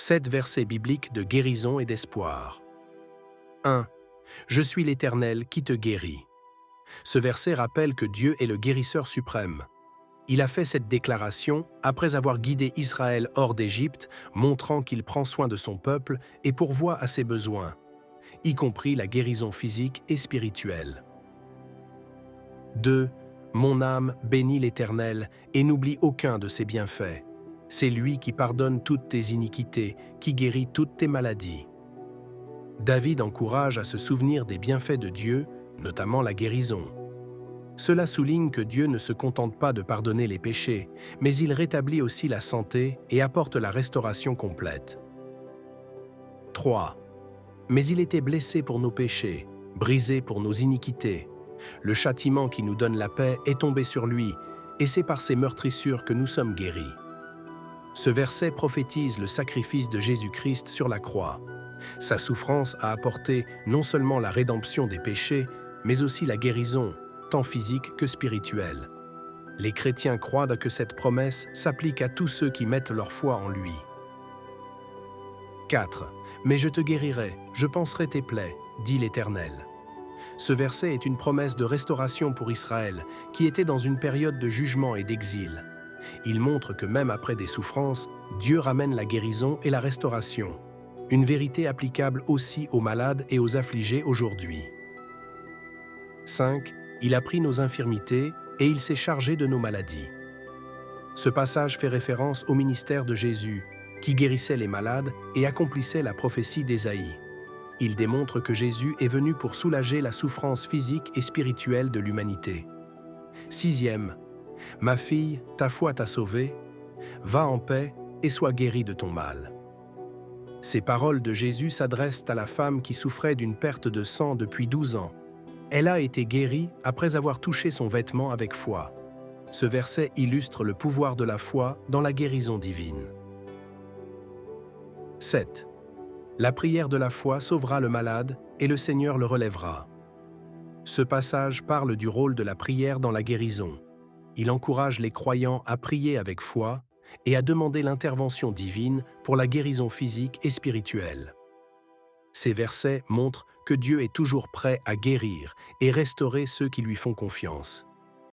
7 versets bibliques de guérison et d'espoir. 1. Je suis l'Éternel qui te guérit. Ce verset rappelle que Dieu est le guérisseur suprême. Il a fait cette déclaration après avoir guidé Israël hors d'Égypte, montrant qu'il prend soin de son peuple et pourvoit à ses besoins, y compris la guérison physique et spirituelle. 2. Mon âme bénit l'Éternel et n'oublie aucun de ses bienfaits. C'est lui qui pardonne toutes tes iniquités, qui guérit toutes tes maladies. David encourage à se souvenir des bienfaits de Dieu, notamment la guérison. Cela souligne que Dieu ne se contente pas de pardonner les péchés, mais il rétablit aussi la santé et apporte la restauration complète. 3. Mais il était blessé pour nos péchés, brisé pour nos iniquités. Le châtiment qui nous donne la paix est tombé sur lui, et c'est par ses meurtrissures que nous sommes guéris. Ce verset prophétise le sacrifice de Jésus-Christ sur la croix. Sa souffrance a apporté non seulement la rédemption des péchés, mais aussi la guérison, tant physique que spirituelle. Les chrétiens croient que cette promesse s'applique à tous ceux qui mettent leur foi en lui. 4. Mais je te guérirai, je panserai tes plaies, dit l'Éternel. Ce verset est une promesse de restauration pour Israël, qui était dans une période de jugement et d'exil. Il montre que même après des souffrances, Dieu ramène la guérison et la restauration. Une vérité applicable aussi aux malades et aux affligés aujourd'hui. 5. Il a pris nos infirmités et il s'est chargé de nos maladies. Ce passage fait référence au ministère de Jésus, qui guérissait les malades et accomplissait la prophétie d'Ésaïe. Il démontre que Jésus est venu pour soulager la souffrance physique et spirituelle de l'humanité. 6. Ma fille, ta foi t'a sauvée, va en paix et sois guérie de ton mal. Ces paroles de Jésus s'adressent à la femme qui souffrait d'une perte de sang depuis 12 ans. Elle a été guérie après avoir touché son vêtement avec foi. Ce verset illustre le pouvoir de la foi dans la guérison divine. 7. La prière de la foi sauvera le malade et le Seigneur le relèvera. Ce passage parle du rôle de la prière dans la guérison. Il encourage les croyants à prier avec foi et à demander l'intervention divine pour la guérison physique et spirituelle. Ces versets montrent que Dieu est toujours prêt à guérir et restaurer ceux qui lui font confiance.